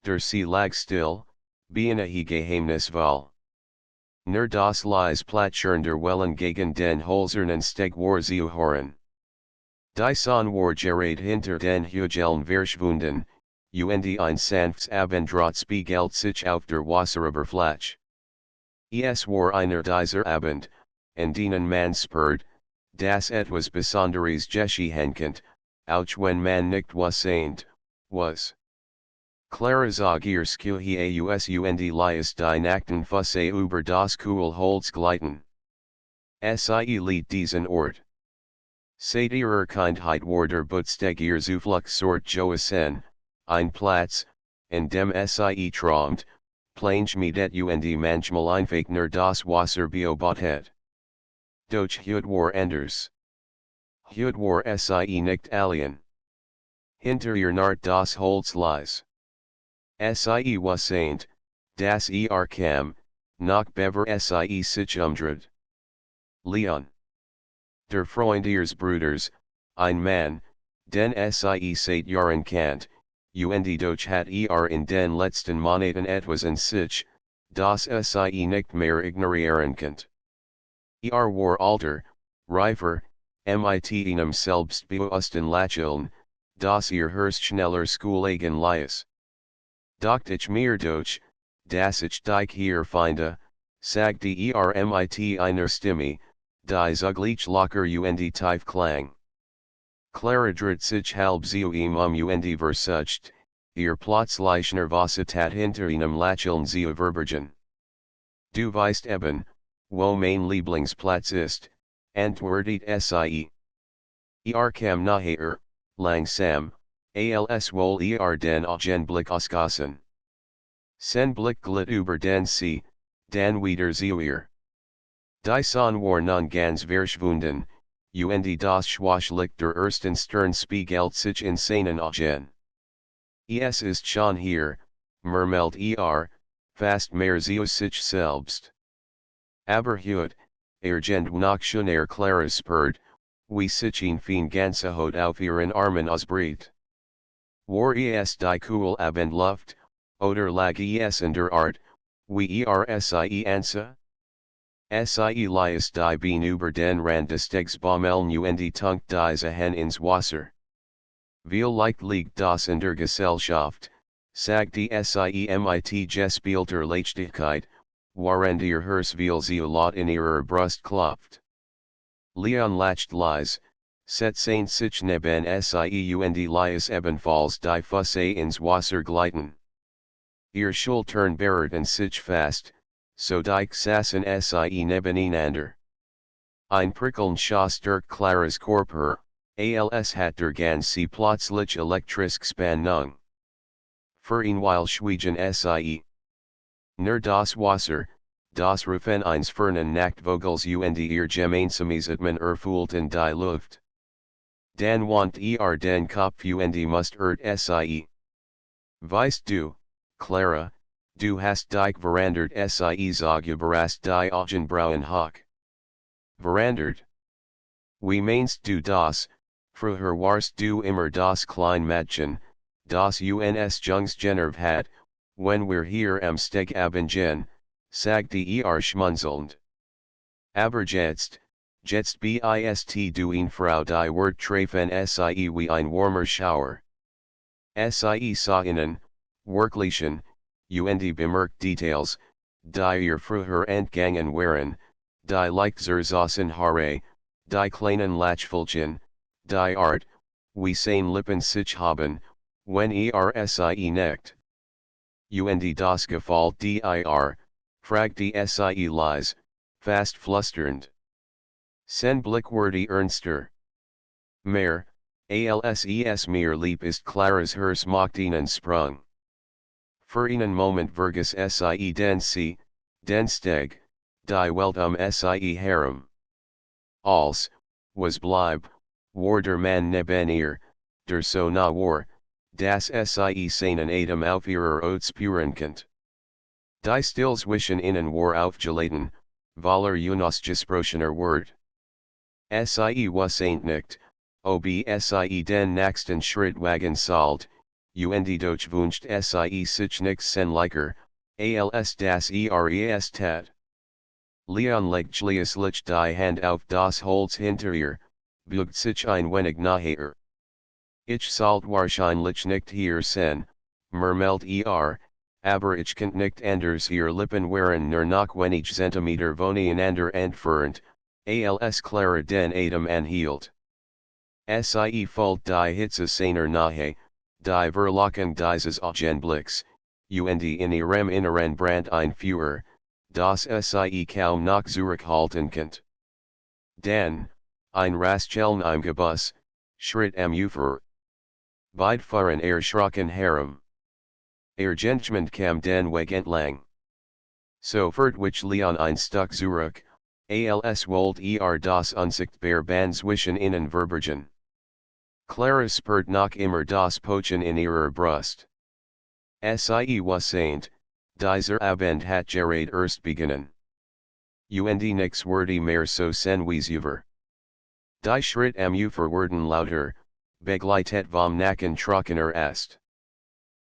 der sie lag still, beina he geheimnisvoll. Nur das lies platschern der Wellen gegen den Holzernen Steg war zu hören. Die Sonne war gerade hinter den Hügeln verschwunden, und ein sanftes Abendrot spiegelt sich auf der Wasseroberfläche. Es war einer dieser Abend, an denen man spürt, dass etwas Besonderes geschehen könnte, auch wenn man nicht wissend was. Clara zog ihr Schuhe lies die Nachten Fusse über das Cool Holz gleiten. Sie lied diesen Ort. Seit ihrer Kindheit war der Bootssteg ihr Zufluchtsort gewesen, ein Platz, an dem sie träumt, planschmiedet und manchmal einfach nur das Wasser beobachtet. Doch heute war anders. Heute war sie nicht allein. Hinter ihr Nart das Holz lies. Sie wissend, dass kam, noch bever sie sich umdreht. Leon. Der Freund ihres Bruders, ein Mann, den sie seit Jahren kannt, und doch hat in den letzten Monaten etwas in sich, das sie nicht mehr ignorieren könnt. War alter, reifer, mit einem selbstbewussten Lächeln, das Herst schneller Schulegen lies. Doch ich mir doch, dass ich dich hier finde, sagte mit einer Stimme, die zugleich locker und tief klang. Clara dreht sich halb zu ihm und versucht, ihr plötzlich Nervosität hinter einem Lächeln zu verbergen. Du weißt eben, wo mein Lieblingsplatz ist, antwortet sie. Kam nachher, langsam, als wohl den Augenblick ausgassen. Sen Blick glitt über den See, dann wieder zu ihr. Die Sonne war nun ganz verschwunden, und das Schwarzlicht der ersten Stern spiegelt sich in seinen Augen. Es ist schon hier, murmelt fast mehr zu sich selbst. Aber heute, gent noch schon Clara spürt, wie sich ein Fien ganze Haut auf ihren Armen ausbreitet. War die cool Abendluft, oder lag in der Art, wie sie ansa? Sie lies die Beine über den Rand des Stegs baumeln und tunkt diese Hen ins Wasser. Viel leicht liegt das in der Gesellschaft, sagte sie mit gespielter Leichtigkeit, während ihr Herz viel zu laut in ihrer Brust klopft. Leon lacht leise, setzte sich neben sie und lies ebenfalls die Fusse ins Wasser gleiten. Ihr Schultern berührten sich fast, so die saßen sie nebeneinander. Ein Prickeln schoss durch Claras Körper, als hat der ganze plötzlich elektrisch Spannung. Für ein Weile schwiegen sie. Nur das Wasser, das Rufen eines fernen Nachtvogels und ihr gemeinsames Atmen erfüllten die Luft. Dann wand den Kopf und mustert sie. Weißt du, Clara, du hast dich verandert sie zog überrascht die Augenbrauen hoch. Verandert? Wie meinst du das, früher warst du immer das klein Mädchen, das uns Jungs hat, wenn wir hier am Steg abhängen, sagte schmunzelnd. Aber jetzt bist du eine Frau die Wort treffen sie wie ein warmer Schauer. Sie sah ihnen, wirklichen, und bemerkt Details, die ihr früher entgangen waren, die Lichtsersassen Haare, die kleinen Lachfältchen, die Art, wie seine Lippen sich haben, wenn sie neckt. Und das gefällt dir, fragte sie leise, fast flüsternd. Sen Blick wurde ernster. Mehr, als mir lieb ist Claras Herz macht ihnen Sprung. Für einen Moment vergaß sie den Steg, die Welt sie herum. Als, was blieb, war der Mann neben ihr, der so nah war, dass sie seinen Atem auf ihrer Haut spüren konnte. Die Still zwischen ihnen war aufgeladen, weil gesprochener Wort. Sie wusste nicht, ob sie den nächsten Schritt wagen sollte, und doch wünscht sie sich nichts sehnlicher, als das Eres tat. Leon legt schließlich die Hand auf das Holz hinter ihr, beugt sich ein wenig nachher. Ich sollte wahrscheinlich nicht hier sein, murmelt aber ich kann nicht anders, ihr Lippen waren nur noch wenig Zentimeter voneinander entfernt, als Clara den Atem anhielt. Sie folgt die Hitze seiner Nahe, die Verlockung dieses Augenblicks, und in ihrem Inneren brannt ein Feuer, das sie kaum noch zurückhalten kann. Dann, ein Rascheln im Gebuss, Schritt am Ufer. Beide fahren erschrocken herum. Gentleman kam den Weg entlang. Sofort wich Leon ein Stück zurück, als wollt das unsichtbar Band zwischen ihnen verbergen. Clara spürt noch immer das Pochen in ihrer Brust. Sie wasseint, dieser Abend hat gerade erst beginnen. Und nix wordy mehr so senwiesüver. Die Schritt am Ufer werden lauter, begleitet vom Nacken trockener est.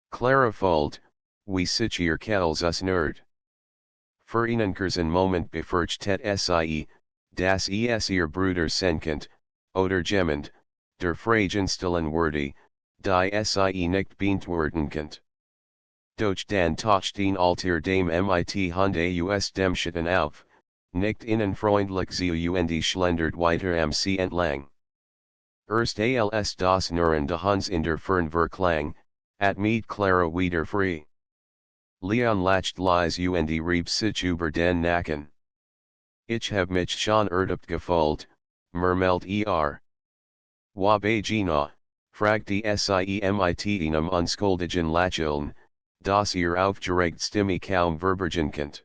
Clara folgt, wie sich ihr Kettles us nerd. Für einen kurzen Moment befürchtet sie, dass ihr Bruder senkend, oder gemmend, der Fragen stillen würde, die sie nicht beantworten könnt. Doch dann taucht ihn alter dem mit Hunde us dem Schatten auf, nicht innen freundlich zu und schlendert weiter am See entlang. Erst als das Knurren des Hunds in der Fern verklang, mit Clara wieder frei. Leon lacht leise und rieb sich über den Nacken. Ich hab mich schon gefühlt, murmelt Wabagina, fragt sie mit einem unschuldigen Lächeln, das ihr aufgeregt Stimme kaum verbergen könnt.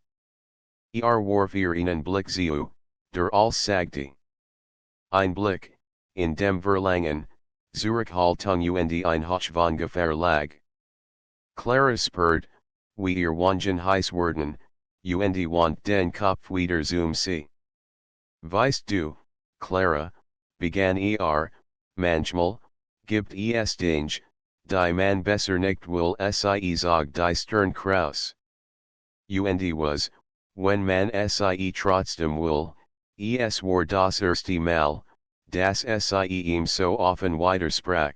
Warf ihr einen Blick zu, der alles sagte. Ein Blick, in dem Verlangen, Zurückhaltung und ein Hoch von Gefahr lag. Clara spürt, wie ihr Wangen heiß werden, und want den Kopf wieder zum See. Weißt du, Clara, begann manchmal, gibt es Dinge, die man besser nicht will sie sag die Stern Kraus. Und was, wenn man sie trotzdem will, es war das erste Mal, dass sie ihm so offen widersprach.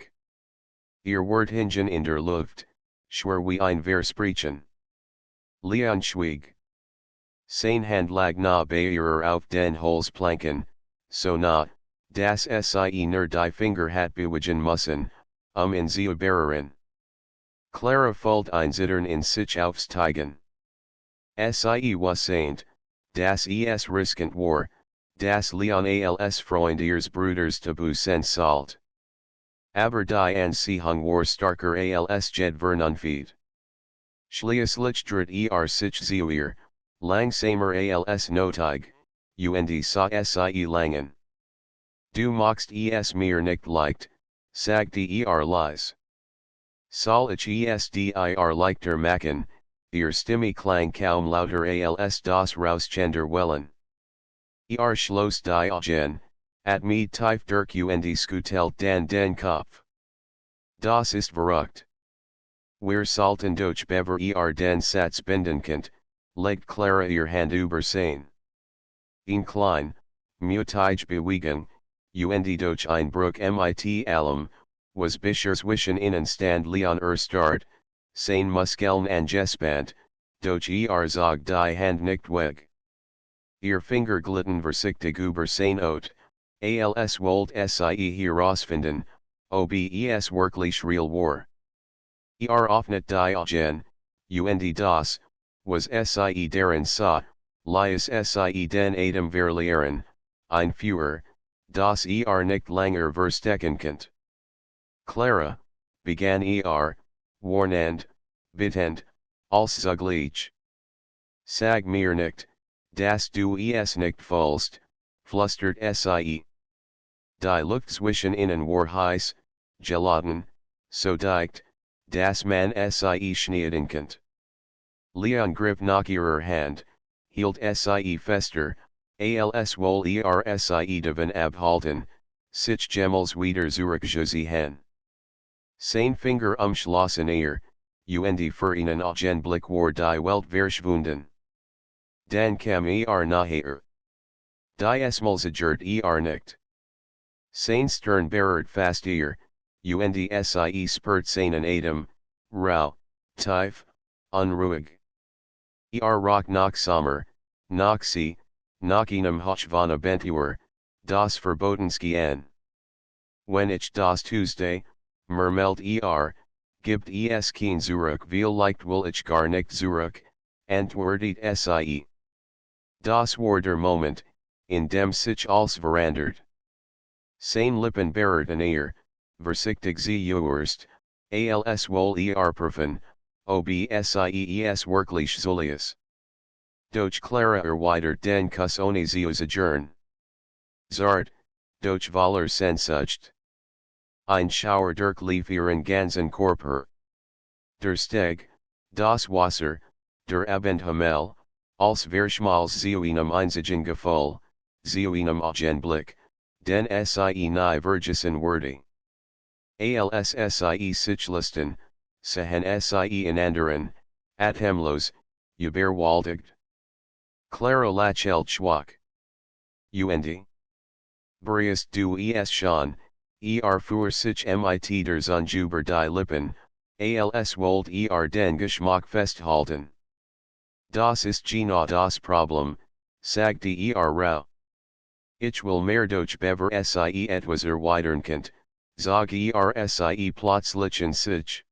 Ihr Wort hingen in der Luft, schwer wie ein Versprechen. Leon schwieg. Sein Hand lag nah bei ihrer auf den Holzplanken, so nah, dass sie nur die Finger hat bewegen müssen, in sie überren. Clara folgt ein Zittern in sich aufsteigen. Sie wasseint, dass es riskant war, dass Leon als Freund ihres Bruders tabu sollt. Aber die Anziehung war starker als jed vernunftigt. Schließlich dritt sich zu ihr, langsamer als nötig, und sah sie langen. Du magst es mir nicht leicht, sagte leise. Soll ich es dir leichter machen, ihr Stimme klang kaum lauter als das Rauschender Wellen. Schloss die Augen, mit tief durch und skutelt dann den Kopf. Das ist verrückt. Wir sollten doch bever den Satz binden könnt, legt Clara ihr Hand über sein. Ein klein, mutige Bewegung, und doch ein Bruch mit allem, was Bischers wischen innen stand Leon Start, sein Muskeln angespannt, doch zog die Hand nicht weg. Ihr Finger glitten vorsichtig über sein Ot, als wollt sie herausfinden, ob es wirklich real war. Offnet die Augen, und das, was sie darin sah, lies sie den Atem verlieren, ein Feuer, das nicht langer verstecken könnt. Clara, begann warnend, bittend, als zugleich. Sag mir nicht, dass du es nicht fühlst, flüstert sie. Die Luft zwischen ihnen war heiß, geladen, so dicht, dass man sie schneiden konnte. Leon griff nach ihrer Hand, hielt sie fester, als wohl sie davon abhalten, sich jemals wieder zurückzuziehen. Sein Finger schlossen eher, und für ihnen Augenblick war die Welt verschwunden. Dan kam nachher. Die Esmulzigert nicht. Sein Stern berührt fast und sie spürt seinen Atem, rau, tief, unruhig. Rock nach Sommer, nach sie, nach einem Hochwasser Abentur, das Verbotenski an. Wenn ich das Tuesday, meldet gibt es kein Zurück, vielleicht will ich gar nicht zurück, antwortet sie. Das war der Moment, in dem sich alles verandert. Sein Lippen berührten versichtig sie Wurst, als wohl prüfen, ob es wirklich soll. Doch Clara erweitert den Kuss ohne sie zu Zart, doch Waller Sehnsucht. Ein Schauer durch ihren ganzen Körper. Der Steg, das Wasser, der Abendhimmel, als verschmals zu einem einzigen Gefühl, zu einem Augenblick, den sie nie vergessen würde. Als sie sich listen, sahen sie in anderen, atemlos, überwältigt. Clara lächelt schwach. Und? Briest du es schon, für sich mit der Zunge über die Lippen, als wollt den Geschmack festhalten. Das ist genau das Problem, sagte rau. Ich will mehr doch bever sie etwas erweitern könnt, sag sie plötzlich in sich.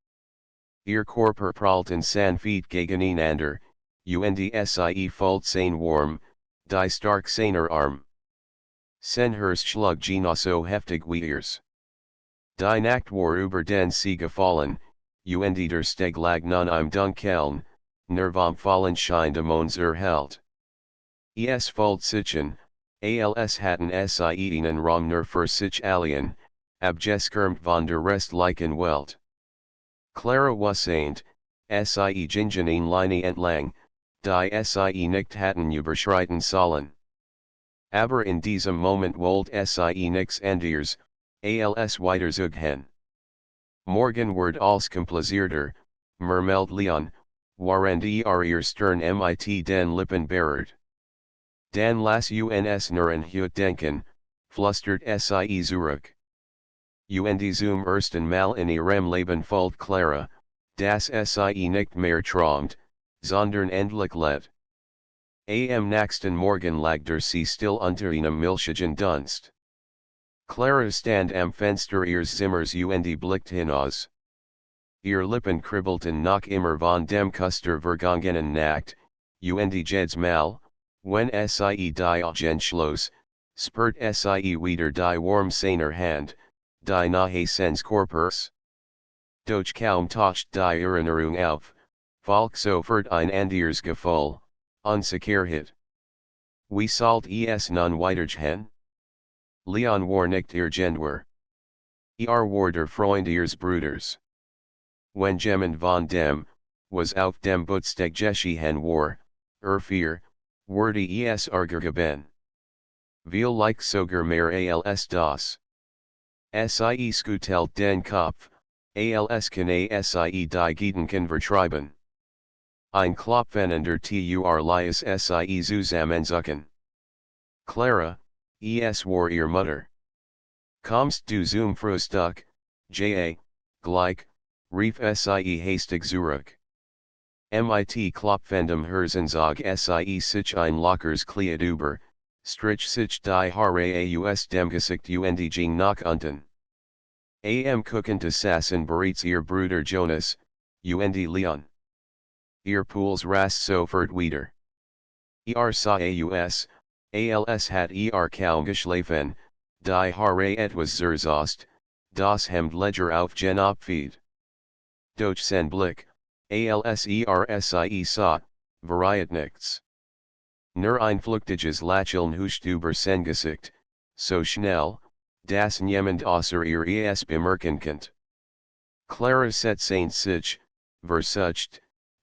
Körper prallten sanft gegeneinander, und sie fühlt sein warm, die stark seiner Arm. Sein Herz schlug genauso heftig wie ihrs. Die Nacht war über den See gefallen, und der Steg lag nun im Dunkeln, vom fallen Schein des Monds erhellt. Es fühlt sich an, als hatten sie einen Raum nur für sich allein, abgeschirmt von der restlichen Welt. Clara wusste, sie gingen eine Linie entlang, die sie nicht hatten überschreiten sollen. Aber in diesem Moment wollt sie nichts anderes, als weiter zugehen. Morgen wird als komplizierter, meldet Leon, während ihr Stern mit den Lippen berührt. Dan las uns nur an Hut denken, flüstert sie zurück. Und zum ersten Mal in ihrem Leben fühlt Clara, dass sie nicht mehr träumt, sondern endlich lebt. Am nächsten Morgen lag der See still unter einem milchigen Dunst. Clara stand am Fenster ihres Zimmers und blickt hinaus. Ihr Lippen kribbelten noch immer von dem Kuss der vergangenen Nacht, und jedes Mal, wenn sie die Augen schloss, spürt sie wieder die warm seiner Hand, die nahe seines Körpers. Doch kaum taucht die Erinnerung auf, folgt sofort ein anderes Gefühl, Unsicherheit. Wie sollt es nun weitergehen? Leon war nicht ihr Gender. War der Freund ihres Bruders. Wenn jemand von dem, was auf dem Bootssteg geschehen war, vier, wurde es Ärger geben. Vielleicht sogar mehr als das. Sie schüttelt den Kopf, als kann sie die Gedanken vertreiben. Ein Klopfen an der Tür ließ sie zusammenzucken. Clara, es war ihr Mutter. Kommst du zum Frühstück, gleich, rief sie hastig zurück. Mit klopfendem Herzenzug sie sich ein lockers Kleid über, strich sich die Haare aus dem Gesicht und ging nach unten. Gucken Sassen bereits ihr Bruder Jonas, und Leon. Ihr Pools rast sofort wieder. Sah als hat kaum geschlafen, die Haare etwas zerzaust, das Hemd ledger auf gen Abfied. Doch sen Blick, als sie sah, variiert nichts. Nur ein flüchtiges Lächeln huscht über sein Gesicht, so schnell, dass niemand außer ihr es bemerken konnte. Clara setzte sich,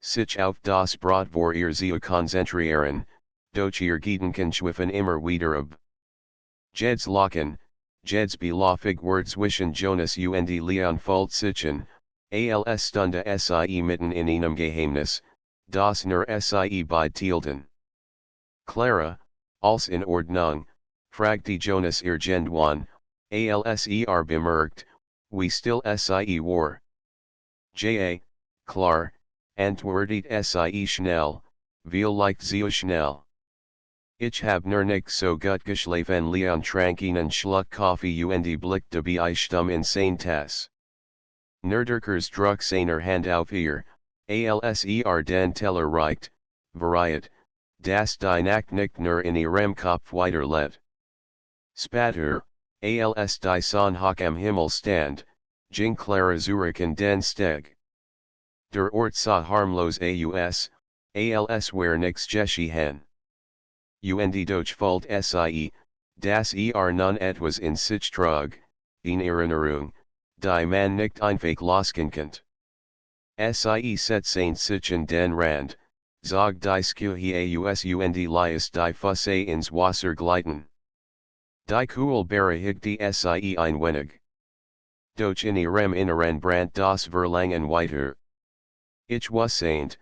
sich auf das Brot vor ihr zu konzentrieren, doch ihr Gedanken schwiffen immer wieder ab. Jed's Lachen, Jeds belofig word zwischen Jonas und Leon Fold sichen, als Stunde sie mitten in einem Geheimnis, das nur sie beide teilten. Clara, als in Ordnung, fragte Jonas irgendwann, als bemerkt, wie still sie war. Klar, antwortet sie schnell, viel leicht so schnell. Ich hab nur nicht so gut geschlafen Leon trank einen Schluck Kaffee und blickte bei stumm in sein Tasse. Nerdurkers druck seiner Hand auf ihr, als den Teller reicht, variet, das die Nacht nicht nur in ihrem Kopf weiterlebt. Spatter, als die Sonne hoch am Himmel stand, ging Clara zurück in den Steg. Der Ort sah harmlos aus, als wär nix geschehen. Und doch fällt sie, dass nun etwas in sich trug, in Erinnerung, die man nicht einfach loskennt. Sie set sich in den Rand, zog die Schuhe aus und ließ die Füße ins Wasser gleiten. Die Kugelbeere higte sie ein wenig. Doch in ihrem Inneren brandt das Verlangen weiter. Ich wusste,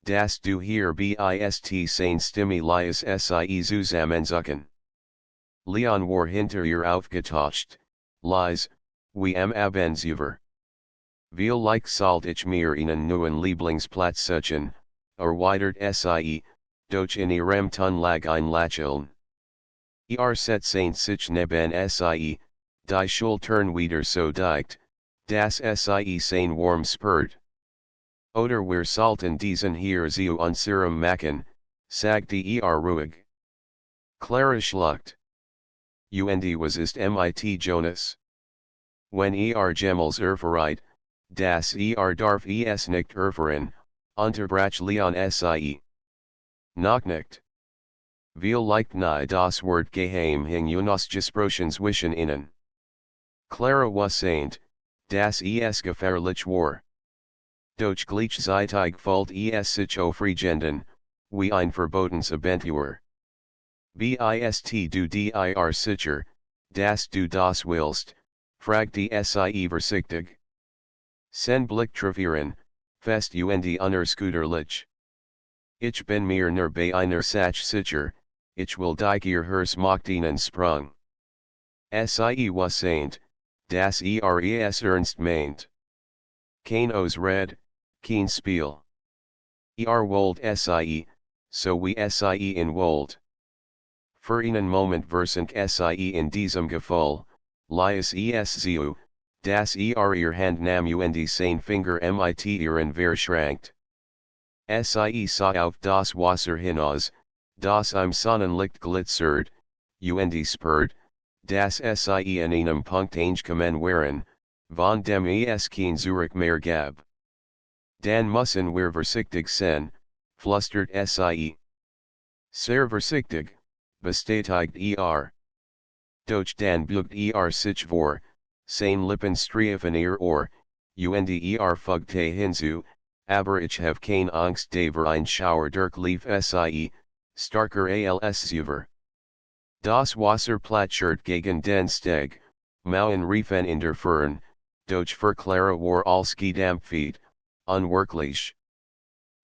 dass du hier bist sein Stimme ließ sie zusammenzucken. Leon war hinter ihr aufgetaucht, leise, wie am Abendsüber. Vielleicht sollt ich mir einen neuen Lieblingsplatz suchen, erweitert sie, doch in ihrem Ton lag ein Lächeln. Set sich neben sie, die Schultern wieder so dicht, dass sie sein warm spürt. Oder wir sollten diesen hier zu unserem machen, sagte ruhig. Clara schluckt. Und was ist mit Jonas? Wenn Gemels erfahrt, dass darf es nicht erfahren, unterbrach Leon sie. Noch nicht. Vielleicht nie das Wort geheim hing Jonas gesprochen zwischen ihnen. Clara wusste, dass es gefährlich war. Doch gleichzeitig fällt es sich aufregenden, wie ein verbotenes Abenteuer. Bist du dir sicher, dass du das willst, fragte sie vorsichtig. Sen Blick treffen, fest und unerschütterlich. Ich bin mir nur bei einer Sache sicher, ich will dich Hers machten einen Sprung. Sie wusste, dass es ernst meint. Kein Ausred, kein Spiel. Wollt sie, so wie sie in wollt. Für einen Moment versank sie in diesem Gefühl, ließ es zu, dass ihr Hand nahm und sein Finger mit ihren verschränkt. Sie sah auf das Wasser hinaus, das im Sonnenlicht glitzert, und spürt, dass sie in einem Punkt angekommen waren, von dem es kein Zurück mehr gab. Dann müssen wir vorsichtig sein, flüstert sie. Sehr vorsichtig, bestätigt Doch dann beugt sich vor, sein Lippen streifen ihr Ohr, und fügte hinzu, aber ich have keine Angst davor ein Schauer durchlief sie, starker als zuvor. Das Wasser plätschert gegen den Steg, Mauern riefen in der Fern, doch für Clara war alles gedampft, unwirklich.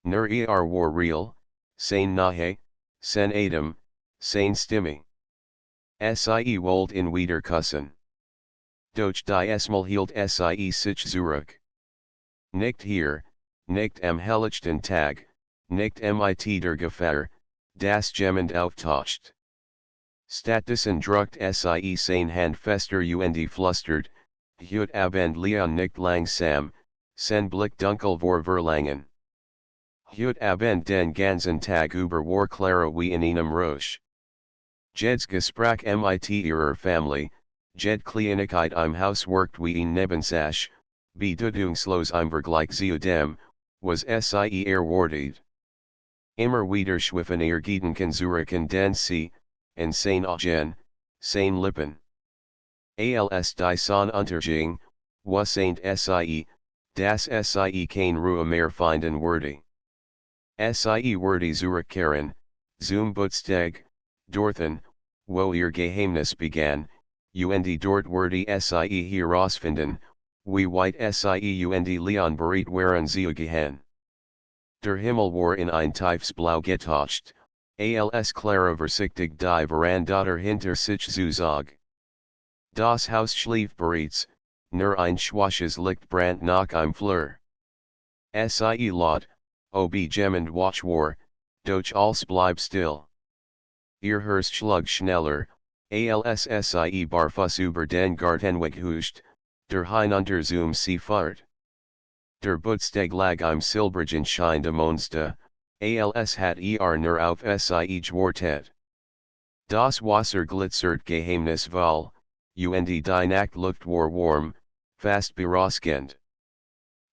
Nur war real, sein Nahe, sein Atem, sein Stimme. Sie wollt in wieder kussen. Doch diesmal hielt sie sich zurück. Nicht hier, nicht am helllichten Tag, nicht mit der Gefahr, das jemand auftaucht. Stattdessen druckt sie sein Hand fester und flüstert, Heut Abend Leon nicht langsam, sen Blick dunkel vor Verlangen. Heut Abend den ganzen Tag über war Clara wie in einem Rausch. Jeds Gespräch mit ihrer Familie, Jed Kleinigkeit im Haus workt wie ein Nebensach, bedeutungslos im Vergleich zu dem, was sie erwartet. Immer wieder schwiffen ihr Gedanken zurück in den See, in sein Augen, sein Lippen. Als die Sonne unterging, wusste sie, dass sie keine Ruhe mehr finden würde. Sie würde zurückkehren, zum Bootssteg, dorthin, wo ihr Geheimnis begann, und dort wurde sie herausfinden, wie weit sie und Leon bereit waren zu gehen. Der Himmel war in ein tiefes Blau getaucht, als Clara vorsichtig die Veranda hinter sich zuzog. Das Haus schlief bereits, nur ein schwaches Licht brannt nach im Flur. Sie laut, ob jemand wach war, doch alles blieb still. Ihr Herz schlug schneller, als sie barfuß über den Gartenweg huscht, der hinunter zum See fahrt. Der Bootssteg lag im silbrigen Schein der Mondste, als hat nur auf sie gewartet. Das Wasser glitzert geheimnisvoll, und die Nachtluft war warm, fast berauschend.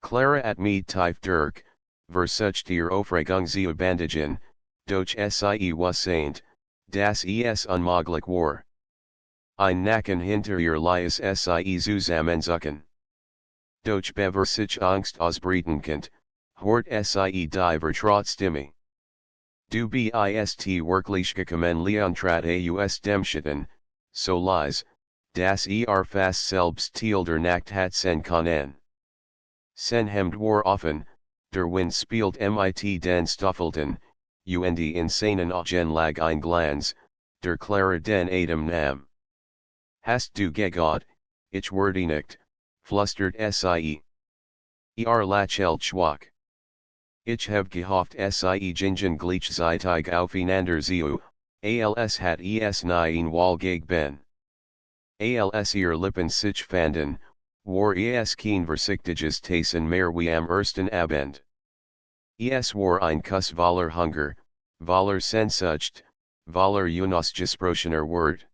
Clara at mir tief durch, versucht ihr Aufregung zu bändigen, doch sie wusste, dass es unmöglich war. Ein Nacken hinter ihr ließ sie zusammenzucken. Doch bever sich Angst ausbreitend, hort sie die Vertrautstimme. Du bist wirklich gekommen Leon trat aus dem Schatten, so leise, dass fast selbst Teil der Nacht hat sein können. Sein Hemd war offen, der Wind spielt mit den Stoffelten, und in seinen Augen lag ein Glanz, der Clara den Atem nahm. Hast du gegott, ich wurde nicht, flüstert sie. Lächelt schwach. Ich hab gehofft sie gingen gleichzeitig aufeinander zu, als hat es nie Wall geg ben. Als ihr Lippen sich fanden, war es kein vorsichtiges Tassen mehr wie am ersten Abend. Es war ein Kuss voller Hunger, voller Sehnsucht, voller unausgesprochener Wort.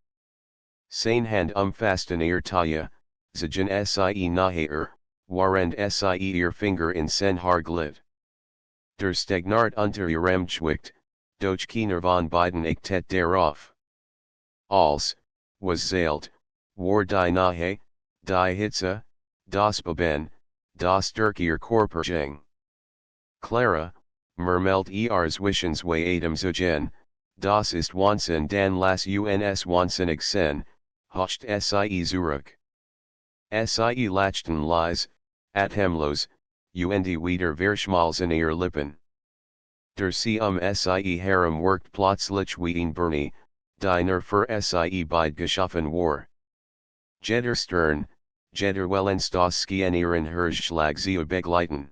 Sein Hand umfassten ihr Taille, zagen sie nachher, warend sie ihr Finger in sein Haar glitt. Der Stegnart unter ihrem Schwicht, doch keiner von beiden achtet darauf. Als, was zählt, war die Nahe, die Hitze, das Beben, das durch ihr Körper ging. Clara, murmelt zwischen zwei Atemzügen, das ist Wahnsinn dann lass uns wahnsinnig sein, hocht sie zurück. Sie lachten leise, atemlos, und wieder verschmalzen ihr Lippen. Der sie sie herum workt plötzlich wie ein Bernie, die nur für sie beid geschaffen war. Jeder Stern, jeder Wellens das Skien ihren Herzschlag zu begleiten.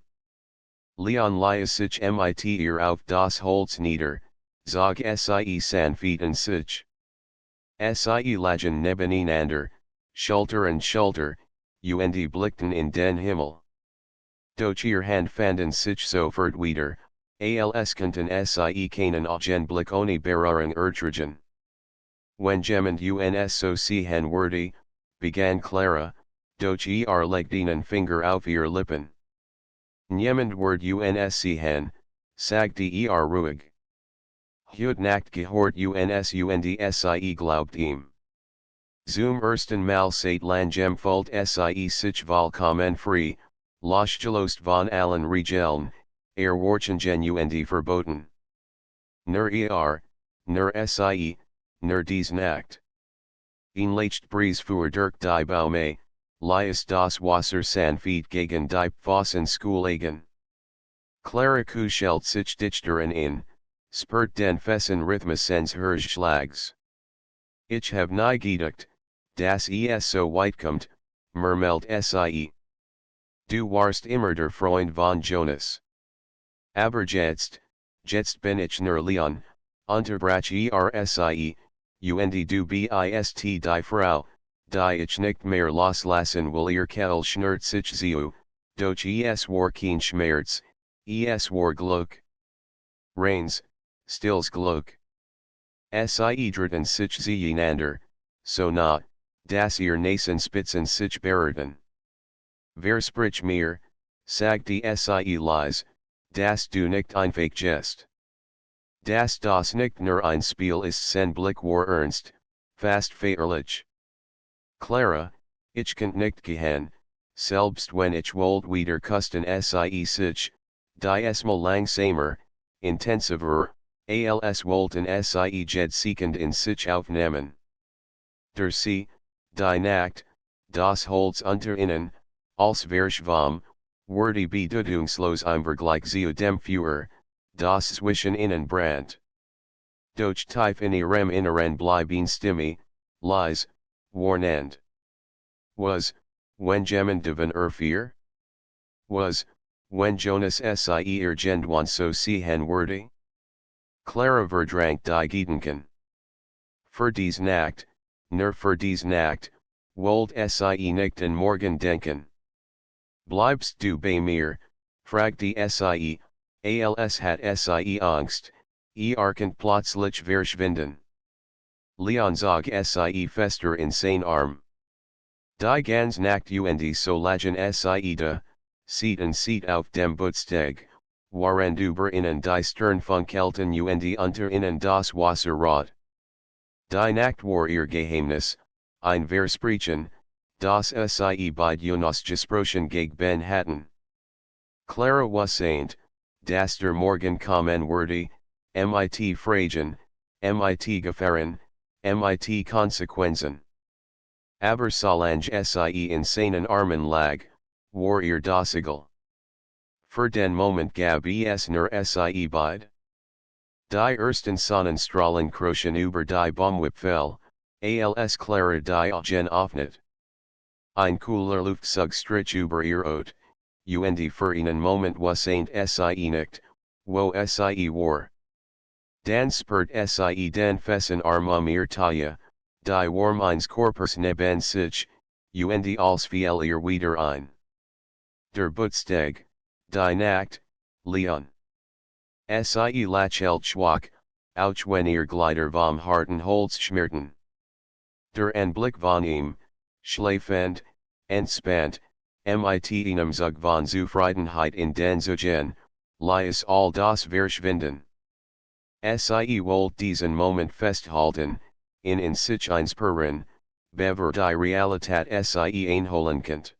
Leon ließ sich mit ihr auf das Holz nieder, zog sie sanft in sich. Sie lagen nebeneinander, Schulter an Schulter, und blickten in den Himmel. Doch ihr Hand fanden sich sofort wieder, als konnten sie keinen Augenblick ohne Berührung ertragen. Wenn jemand uns so sehen würde, begann Clara, doch legte einen Finger auf ihr Lippen. Niemand wird uns sehen, sagte ruhig. Heute Nacht gehört uns und sie glaubt ihm. Zum ersten Mal seit langem fühlt sie sich vollkommen frei, losgelöst von allen Regeln, Erwartungen und Verboten. Nur nur sie, nur dies Nacht. Ein leicht Brise fuhr durch die Bäume, ließ das Wasser sanft gegen die Pfosten schlagen. Clara kuschelt sich dichter in, spürt den festen Rhythmus seines Herzschlags. Ich hab nie gedacht, dass es so weit kommt, murmelt sie. Du warst immer der Freund von Jonas. Aber jetzt bin ich nur Leon, unterbrach sie, und du bist die Frau, die ich nicht mehr loslassen will ihr Kettel schnürt sich zu, doch es war kein Schmerz, es war Glück. Reins, stills Glück. Sie dritten sich zueinander, so nah, dass ihr Nasenspitzen sich berührten. Wer spricht mir, sagte sie leise, dass du nicht einfach jest. Dass das nicht nur ein Spiel ist sein Blick war ernst, fast feierlich. Clara, ich kann nicht gehen, selbst wenn ich wollt wieder kusten sie sich, diesmal langsamer, intensiver, als wollten sie jed sekend in sich aufnehmen. Der See, Die Nacht, das Holz unter ihnen, als Verschwam, wordy Bedeutung Einvergleich zu dem Führer, das zwischen ihnen brandt. Doch tief in ihrem Inneren bleiben Stimme, leise, warnend. Was, wenn jemand den Vier? Was, wenn Jonas sie irgendwann so sehen würde? Clara verdrängt die Gedanken. Für dies Nacht, nur für dies Nacht, wollt sie nicht an morgen denken. Bleibst du bei mir, fragt die sie, als hat sie Angst, könnt plötzlich verschwinden. Leon zog sie fester in sein Arm. Die ganz Nacht und so lagen sie da, Seat auf dem Bootssteg, waren über ihnen die Sternfunkelten und unter ihnen das Wasserrad. Die Nacht war ihr Geheimnis, ein Versprechen, das sie beide Jonas gesprochen gegen hatten. Clara wusste, dass der Morgen kommen würde, mit Fragen, mit Gefahren, mit Konsequenzen. Aber solange sie in seinen Armen lag, war ihr das egal. Für den Moment gab es nur sie beide. Die ersten Sonnenstrahlen krochen über die Baumwipfel, als Clara die Augen öffnet. Ein cooler Luftzug strich über ihr Ot, und für einen Moment wusste sie nicht, wo sie war. Dann spürt sie den festen Arm ihr Taille, die Warm eines Körpers neben sich, und als fiel ihr wieder ein. Der Bootssteg, die Nacht, Leon. Sie lächelt schwach, auch wenn ihr Glieder vom harten Holz schmerten. Der Anblick von ihm, schläfend, entspannt, mit einem Zug von Zufriedenheit in den Zeugen, ließ all das verschwinden. Sie wollte diesen Moment festhalten, in sich einspüren, bever die Realität sie einholen könnt.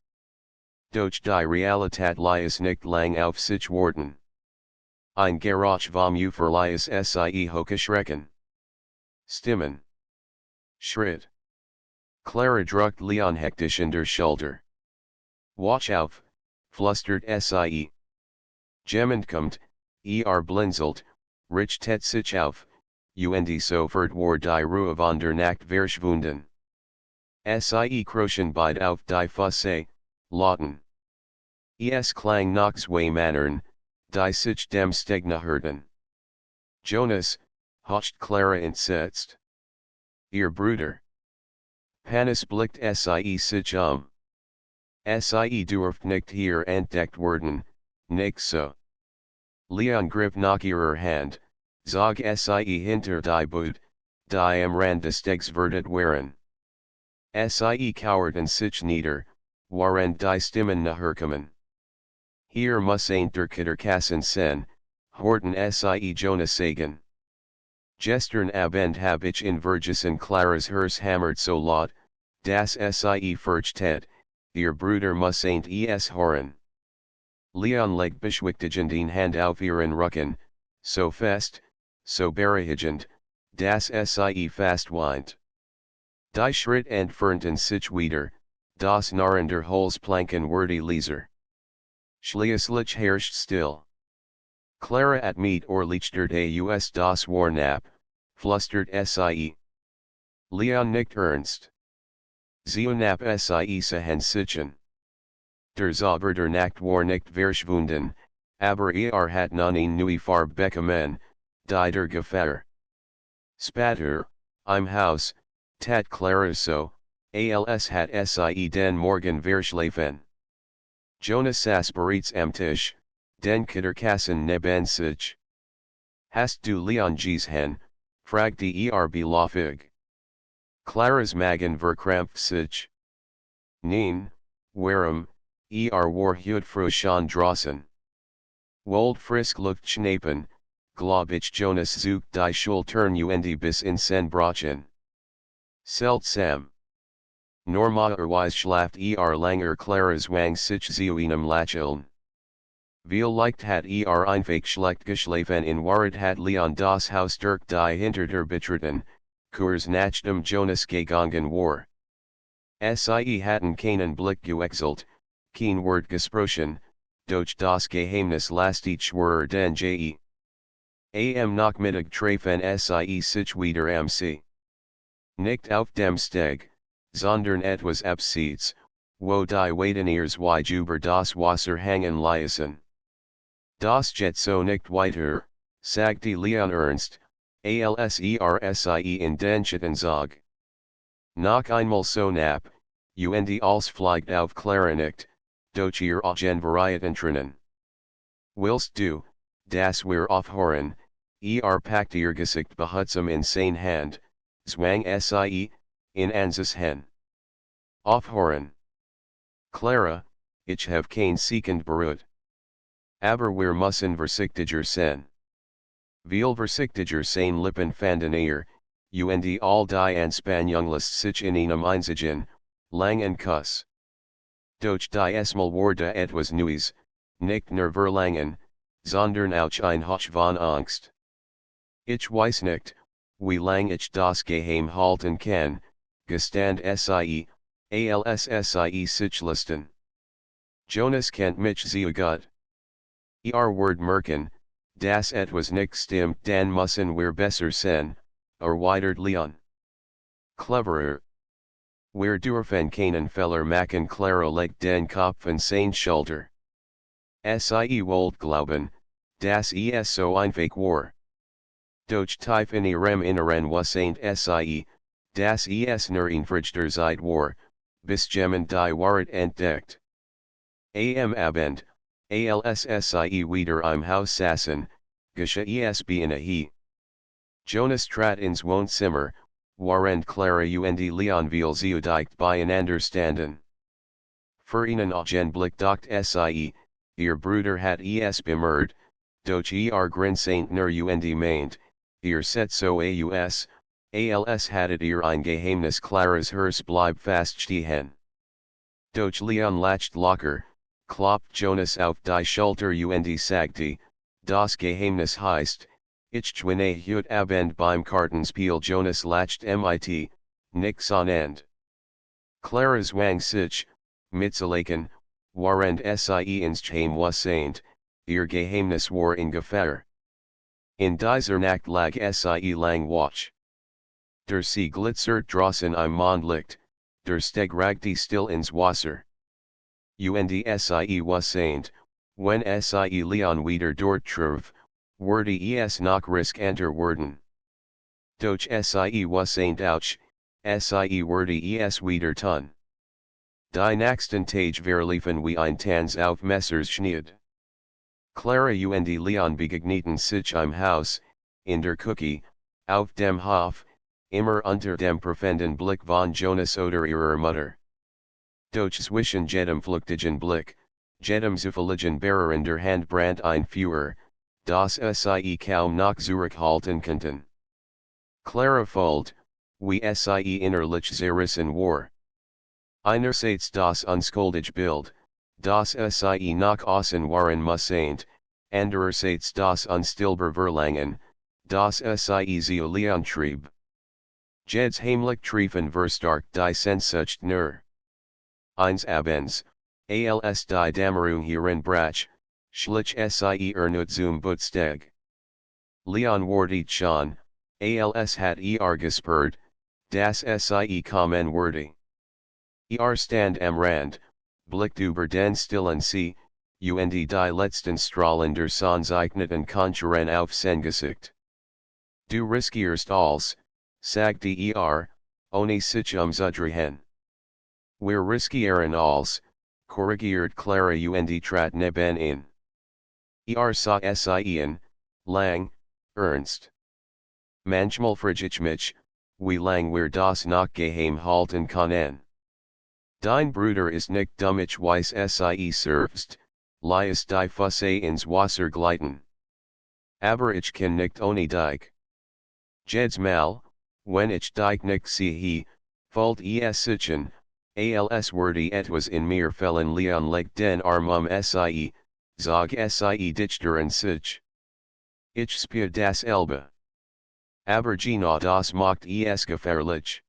Doch die Realität ließ nicht lang auf sich warten. Ein Geräusch vom Ufer ließ sie hochschrecken. Stimmen. Schritt. Clara drückt Leon hektisch in der Schulter. Watch auf, flüstert sie. Jemand kommt, blinzelt, richtet sich auf, und sofort war die Ruhe von der Nacht verschwunden. Sie krochen beide auf die Füße, lauten. Es klang nach zwei Männern, die sich dem Steg näherten. Jonas, hocht Clara entsetzt. Ihr Bruder. Panis blickt sie sich Sie durft nicht hier entdeckt werden, nicht so. Leon griff nach ihrer Hand, zog sie hinter die Boot, die am Rand des Stegs verdet waren. Sie kauerten sich nieder, waren die Stimmen nachherkommen. Hier muss ein der Kitterkassen sen, horten sie Jonas sagen. Gestern Abend hab ich in Vergessen Claras Hers hammert so laut, das sie fürchtet, ihr Bruder muss ain't es horen. Leon leg beschwichtigend in Hand auf ihren Rücken, so fest, so beruhigend, das sie fast weint. Die Schritt entfernten sich wieder, das Narrender Holzplanken wurde leiser. Schließlich herrscht still. Clara at meet or lichtert aus das Warnab, flüstert sie. Leon nicht ernst. Zionab sie sehen sichen. Der Zauber der Nacht war nicht verschwunden, aber hat nun eine neue Farbe bekommen, die der Gefahr. Später, im Haus, tat Clara so, als hat sie den Morgen verschlafen. Jonas saß bereits am Tisch, den Kitterkassen neben sich. Hast du Leon gesehen, fragte beläufig. Claras Magen verkrampft sich. Nein, warum, war heute früh schon draußen. Wold frisk lucht schnappen, glaub ich Jonas sucht die Schultern und bis in sen Brachen. Seltsam. Normalerweise schlaft langer Claras Wang sich zu einem Lächeln. Viel leicht hat einfach schlecht geschlafen in Wahrheit hat Leon das Haus durch die hinter der Betreten, Kurs nach dem Jonas gegangen war. Sie hatten keinen Blick gewechselt, kein Wort gesprochen, doch das Geheimnis lasst schwur den je. Am Nachmittag trafen Sie sich wieder am See. Nicht auf dem Steg, sondern etwas abseits, wo die Wadeners weit über das Wasser hängen ließen. Das geht so nicht weiter, sagte Leon ernst, alsersie in den Zittensog. Noch einmal so knapp, und als fliegt auf Clara nicht, doch ihr Augen varieten trennen. Willst du, das wir aufhören, packt ihr Gesicht behutsam in seine Hand, zwang Sie, in Ansas hen. Aufhören. Clara, ich have kein Sekund beruht. Aber wir müssen vorsichtiger sein. Viel vorsichtiger sein Lippen fanden und all die Anspannunglist sich in einem einzigen, langen Kuss. Doch die Esmal wurde etwas Neues, nicht nur verlangen, sondern auch ein Hoch von Angst. Ich weiß nicht, wie lang ich das Geheim halten kann, gestand Sie, Sie sich listen. Jonas kennt mich sehr gut. Word merken, das etwas nicht stimmt, dann müssen wir besser sein, erweitert Leon. Cleverer. Wir dürfen keinen Fehler machen, Clara legt den Kopf in seine Schulter. Sie wollt glauben, dass es so einfach war. Doch tief in ihrem Inneren wusste Sie, dass es nur ein Frichter Zeit war, bis jemand die Wahrheit entdeckt. Am Abend, als Sie wieder im Haus saßen, geschah es beinahe. Jonas trat ins Wohnzimmer, während Clara und Leon viel zu dicht beieinander standen. Für einen Augenblick dachte Sie, ihr Bruder hat es bemerkt, doch grinst nur und meint, ihr seht so als hattet ihr ein Geheimnis Claras Herz bleib fast stehen. Doch Leon lacht locker, klopft Jonas auf die Schulter und sagte, das Geheimnis heißt, ich twinne heute Abend beim Kartenspiel. Jonas lacht mit, nix an end. Clara zwang sich, mitzulachen, während Sie ins Heim wusste, ihr Geheimnis war in Gefahr. In dieser Nacht lag Sie lang wach. Der See glitzert draußen im Mondlicht, der Steg ragte still ins Wasser. Und Sie wusste, wenn Sie Leon wieder dort traf, würde es noch riskanter werden. Doch Sie wusste auch, Sie würde es wieder tun. Die nächsten Tage verliefen wie ein Tanz auf Messerschneid. Clara und Leon begegneten sich im Haus, in der Küche, auf dem Hof, immer unter dem prüfenden Blick von Jonas oder ihrer Mutter. Doch zwischen jedem flüchtigen Blick, jedem zufälligen Bearer der Hand brand ein Feuer, das Sie kaum noch zurückhalten konnten. Clara fühlt, wie Sie innerlich zerrissen war. Einerseits das unschuldige Bild, das Sie nach außen wahren müssen, andererseits das unstillbare Verlangen, das Sie zu Leon trieb. Jeds heimlich treffen verstark die Sehnsucht nur. Eines Abends, als die Dämmerung hereinbrach, schlich Sie erneut zum Bootssteg. Leon wurde schon, als hat gespürt, dass Sie kommen würde. Stand am Rand, blickt über den stillen See, und die letzten Strahlen der Sonnenzeichneten konturen auf sein Gesicht. Du riskierst alles, sagte ohne sich umzudrehen. Wir riskieren alles, korrigiert Clara und trat neben ihn. Sah Sie in, lang, ernst. Manchmal frage ich mich, wie lang wir das noch geheim halten können. Dein Bruder ist nicht dumm, ich weiß Sie selbst, lies die Füße ins Wasser gleiten. Aber ich kann nicht ohne dich. Jedes Mal, wenn ich dich nicht sehe, fällt es sich an, als würde etwas in mir fehlen. Leon legt den Arm Sie, sag Sie dichter an sich. Ich spüre dasselbe. Aber genau das macht es gefährlich.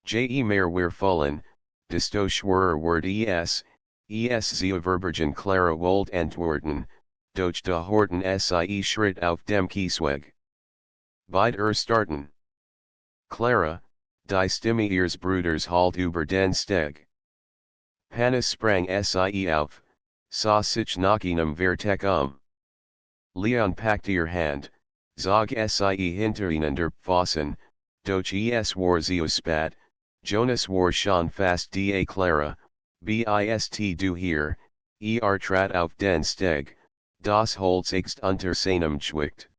Je mehr wir fühlen, desto schwerer word es sie verbergen Clara wold antworten, doch de horten sie schritt auf dem Kiesweg. Beide starten. Clara, die Stimme ihres Bruders halt über den Steg. Hannes sprang sie auf, sah sich nach einem Verteck Leon packte ihr Hand, zog sie hintereinander fassen, doch es war zu spät, Jonas war schon fast da Clara, bist du hier, trat auf den Steg, das Holz ist unter seinem Gewicht.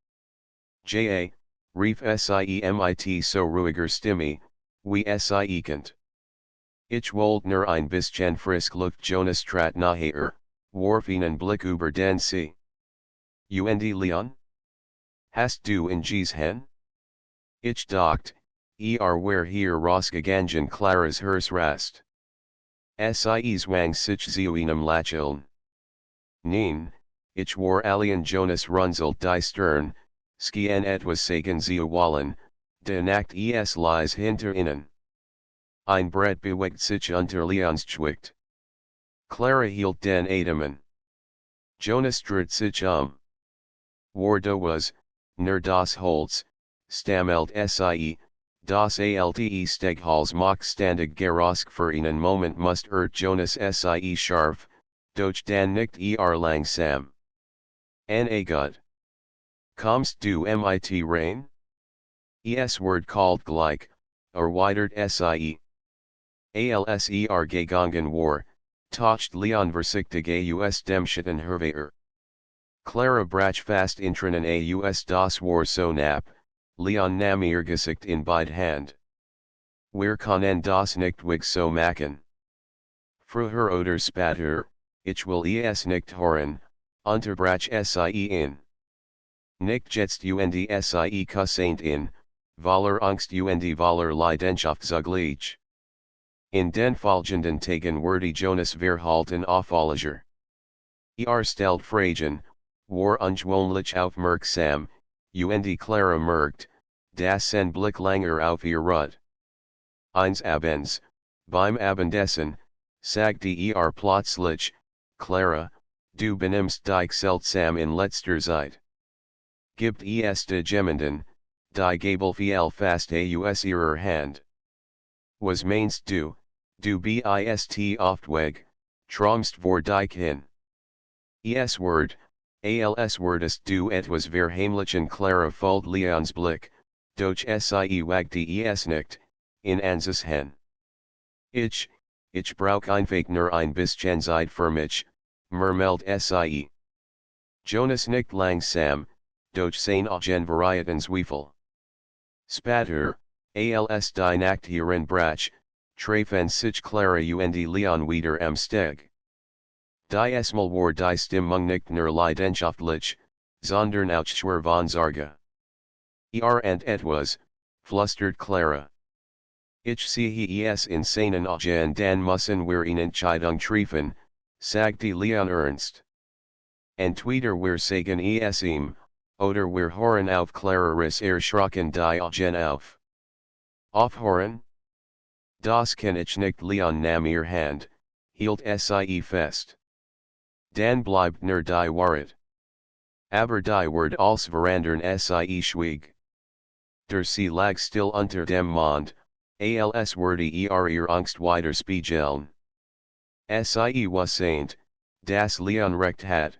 Rief sie mit so ruhiger Stimme, wie sie könnt. Ich wollte nur ein bisschen frisk Luft. Jonas trat naher, warf einen Blick über den See. Und Leon? Hast du in gesehen? Ich dacht, war hier rausgegangen Claras Hers rast. Sie zwang sich zu einem Lächeln. Nein, ich war alien. Jonas runzelt die Stirn, skien etwas sagen zu wollen, de Nacht es lies hinter ihnen. Ein Brett bewegt sich unter Leons Gewicht. Clara hielt den Atemen. Jonas dreht sich War da was, nur das Holz, stammelt sie, das alte Steghals macht standig Gerosk für einen Moment must Jonas sie scharf, doch dann nickt langsam. Gut. Kommst du mit rein? Es word called gleich, erweitert sie. Als gegangen war, tocht Leon versichtig aus dem Schatten hervor. Clara brach fast intranen aus das war so knapp, Leon nahm ihr Gesicht in beide Hand. Wir können das nicht so machen. Früher oder später, ich will es nicht hören, unterbrach sie in. Nicht jetzt sie kussaint in, voller Angst voller Leidenschaft zugleich. In den folgenden Tagen wurde Jonas verhalten auffälliger. Stellt Fragen, war ungewöhnlich aufmerksam, Clara merkt, dass sein Blick langer auf ihr ruht. Eines Abends, beim Abendessen, sagte plötzlich, Clara, du benimmst dich seltsam in letzter Zeit. Gibt es de jemanden, die Gabel viel fast aus ihrer Hand. Was meinst du bist oft weg, träumst vor dich hin. Es word, als wordest du etwas verheimlichen. Clara folgt Leons Blick, doch sie wagte es nicht, in Ansas hen. Ich brauch einfach nur ein bisschen Zeit für mich, murmelt sie. Jonas nickt langsam, doch sein Augen varieten Zweifel. Später, als die Nacht hereinbrach, trafen sich Clara und Leon wieder am Steg. Die Mal war die Stimmung nicht nur leidenschaftlich, sondern auch schwer von Sorge. Und etwas, flüstert Clara. Ich sehe es in seinen Augen, dann müssen wir eine Entscheidung treffen, sagte Leon ernst. Entweder wir sagen es ihm, oder wir hören auf. Clara's erschrocken die Augen auf. Aufhören? Das kann ich nicht. Leon nahm ihr Hand, hielt sie fest. Dan bleibt nur die Wahrheit. Aber die Word als verandern sie schwieg. Der See lag still unter dem Mond, als wurde ihr Angst weiter spiegeln. Sie wasseint, das Leon recht hat.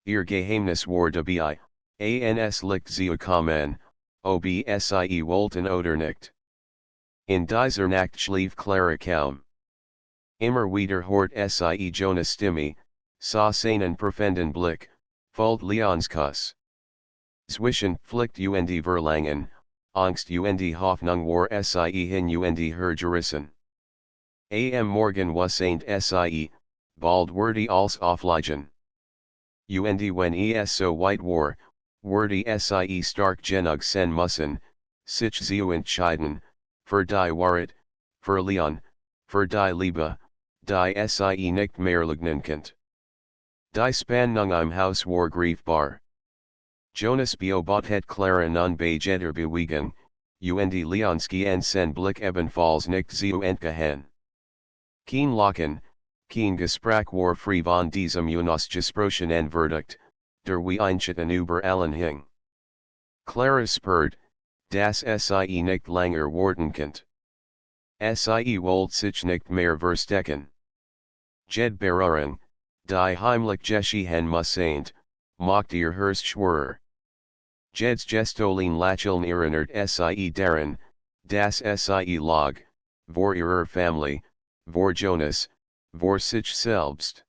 Ihr Geheimnis war dabei, ans liegt zu kommen, ob sie wollten oder nicht. In dieser Nacht schlief Clara kaum. Immer wieder hört sie Jonas Stimme, sah seinen profunden Blick, folgt Leons Kuss. Zwischen Pflicht und Verlangen, Angst und Hoffnung war sie hin und her gerissen. Am Morgen wasseint sie, bald wurde als aufliegen. Und wenn es so weit war, wurde sie stark genug sein müssen, sich zu entscheiden, für die Wahrheit, für Leon, für die Liebe, die sie nicht mehr leugnen konnte. Die Spannung im Haus war greifbar. Jonas beobachtet Clara nun bei jeder Bewegung, und Leonski en sen Blick ebenfalls nicht zu entgehen. Kein Lachen, kein Gespräch war frei von diesem Gesprochen en Verdict, der wie einschitten über allen hing. Clara spurt, das Sie nicht langer warten könnt. Sie wollt sich nicht mehr verstecken. Jed Berührung, die heimlich geschehen musseint, macht ihr Herz schwerer. Jeds Gestolen Lacheln erinnert Sie daran, das Sie Log, vor ihrer Familie, vor Jonas, vor sich selbst.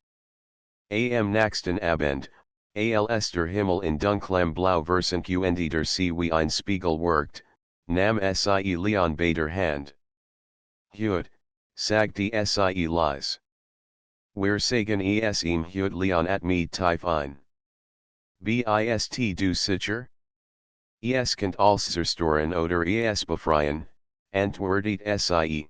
Am nächsten Abend, als der Himmel in dunklem Blau versunk und der See wie ein Spiegel wirkt, nam Sie Leon bei der Hand. Heut, sagt die Sie leise. Wir sagen es ihm heut Leon at me tief ein. Bist du sicher? Es könnt als zerstören oder es befreien, antwortet Sie.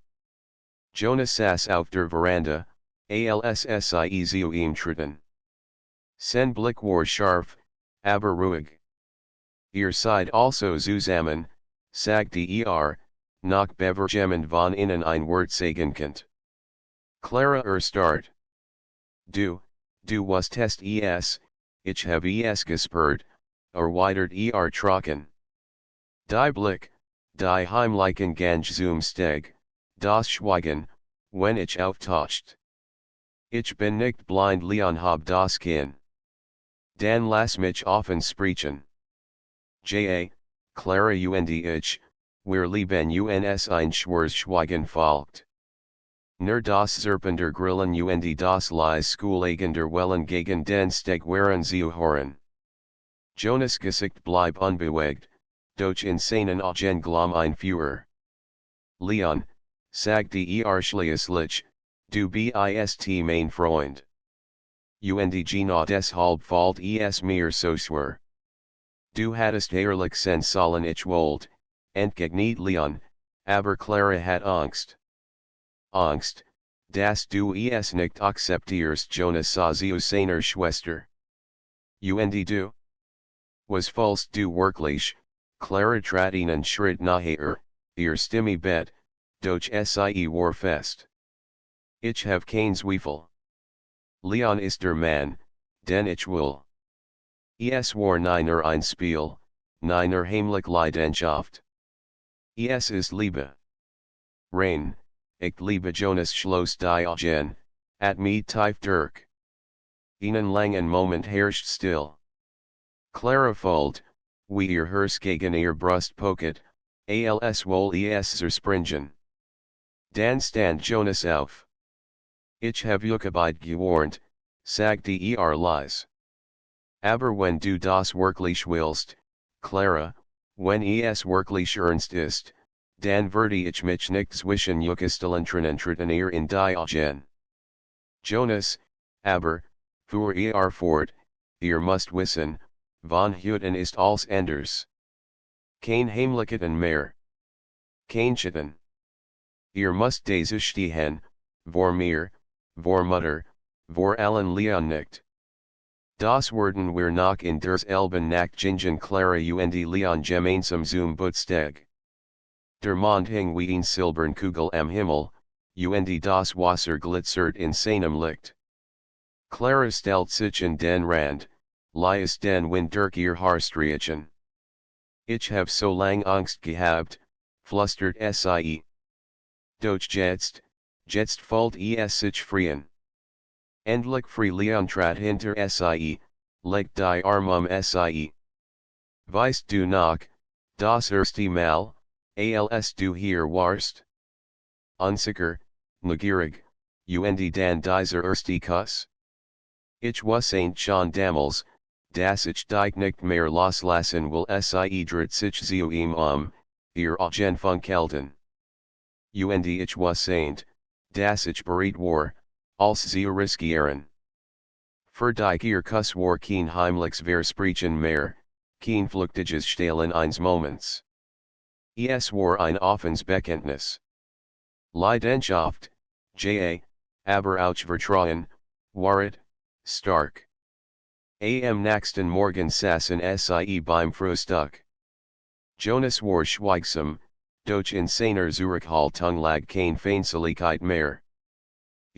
Jonas saß auf der Veranda, als Sie zu ihm tritten. Sein Blick war scharf, aber ruhig. Ihr seid also zusammen, sagte nach Bevergemmen von innen ein Wort sagen könnt. Clara erstarrt. Du was test es, ich habe es gespürt, erweitert trocken. Die Blick, die heimlichen Gange zum Steg, das Schweigen, wenn ich auftaucht. Ich bin nicht blind Leon hab das Kinn. Dan lass mich offen sprechen. Clara und ich, wir lieben uns ein schwers Schweigen folgt. Nur das Serpenter Grillen und das Leis Schoolagender Wellen gegen den Steg waren zu hören. Jonas Gesicht bleib unbewegt, doch insanen Augen glom ein Führer. Leon, sagte schließlich, du bist mein Freund. Und genau deshalb fällt es mir so schwer. Du hattest ehrlich sollen ich wollt, entgegnet Leon, aber Clara hat Angst. Angst, dass du es nicht akzeptierst Jonas sah zu seiner Schwester. Und du? Was fühlst du wirklich, Clara trat einen Schritt nachher, ihr Stimme bet, doch sie war fest. Ich have kein Zweifel. Leon ist der Mann, den ich will. Es war niner ein Spiel, niner heimlich Leidenschaft. Es ist Liebe. Rein, ich liebe Jonas schloss die Augen, at me tief durch. Einen langen Moment herrscht still. Clara folgt, wie ihr Herz gegen ihr Brust poket, als wohl es zerspringen. Dan stand Jonas auf. Ich have Jukabite gewarnt, sagte leise. Aber wenn du das wirklich willst, Clara, wenn es wirklich ernst ist, dann werde ich mich nicht zwischen Jukastellen treten in die Augen. Jonas, aber, fuhr fort, ihr müsst wissen, von Hüten ist als anders. Kein Heimlichkeiten mehr. Kein Schitten. Ihr müsst des stehen, vor mir, vor Mutter, vor allen Leon nicht. Das werden wir noch in der Elben nach Gingen Clara und Leon gemeinsam zum Bootssteg. Der Mond hing wie ein silbern Kugel am Himmel, und das Wasser glitzert in seinem Licht. Clara stellt sich in den Rand, lies den Wind durch ihr Haar streichen. Ich hab so lang Angst gehabt, flüstert sie. Doch jetzt fällt es sich freien. Endlich frei Leon trat hinter sie, legt die Arm sie. Weißt du noch, das erste Mal, als du hier warst? Unsicher, neugierig, und dann dieser erste Kuss? Ich wusste schon damals, dass ich dich nicht mehr loslassen will sie dreht sich zu ihm ihr Augen funkelten. Und ich wusste, dass ich bereit war, als zu riskieren. Für dich ihr Kuss war kein heimliches Versprechen mehr, kein flüchtiges Stehlen eines Moments. Es war ein offenes Bekenntnis. Leidenschaft, aber auch Vertrauen, waret, stark. Am nächsten Morgen saßen sie beim Frühstück. Jonas war schweigsam, doch in seiner Zurückhaltung lag kein Feindseligkeit mehr.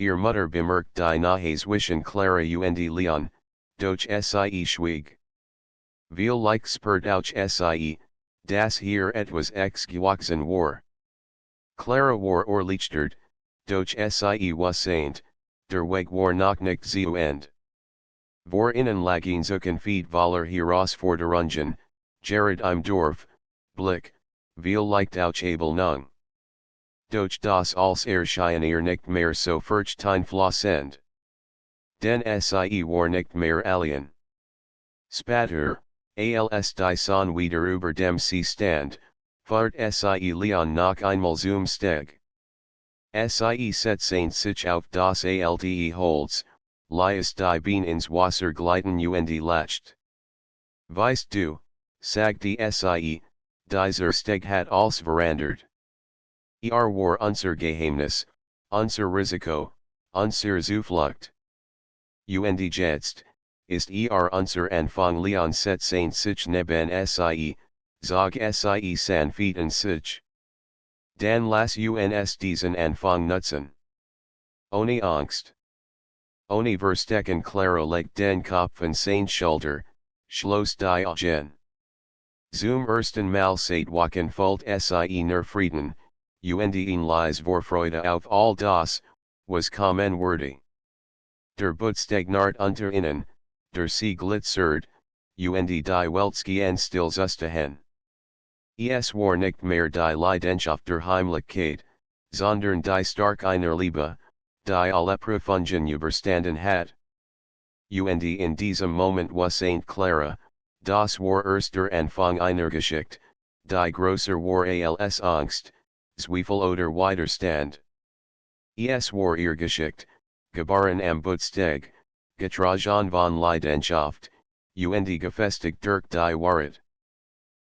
Ihr Mutter bemerkt die Nachzwischen Clara und Leon, doch sie schwieg. Viel like spurt auch sie, das hier etwas gewachsen war. Clara war erleichtert, doch sie wasseint, der Weg war noch nicht zu Ende. Vor innen lagen zucken feet voller Herausforderungen, Gerrit im Dorf, Blick, viel leicht auch Abelnung. Doch das als erschien nicht mehr so furchteinflößend. Den sie war nicht mehr alien. Später, als die Sonne wieder über dem See stand, fahrt sie Leon noch einmal zum Steg. Sie setzte sich auf das alte Holz, ließ die Beine ins Wasser gleiten und lacht. Weißt du, sagte sie, dieser Steg hat alles verändert. War unser Geheimnis, unser Risiko, unsere Zuflucht. Und jetzt, ist unser Anfang. Leon setzte sich neben sie, zog sie sanft in sich. Dann lass uns diesen Anfang nutzen. Ohne Angst. Ohne Verstecken. Clara legt den Kopf in seine Schulter, schloss die Augen. Zum ersten Mal seit Wochen fühlt sie nur Frieden, und ihn lies Vorfreude auf all das, was kommen würde. Der Bootssteg naht unter ihnen, der See glitzert, und die Welt gehen still zusammen. Es war nicht mehr die Leidenschaft der Heimlichkeit, sondern die Stark einer Liebe, die alle Prüfungen überstanden hat. Und in diesem Moment wasseint Clara, das war erst der Anfang einer Geschichte, die größer war als Angst, Zweifel oder Widerstand. Es war ihr Geschichte, geboren am Bootssteg, getragen von Leidenschaft, und gefestigt durch die Wahrheit.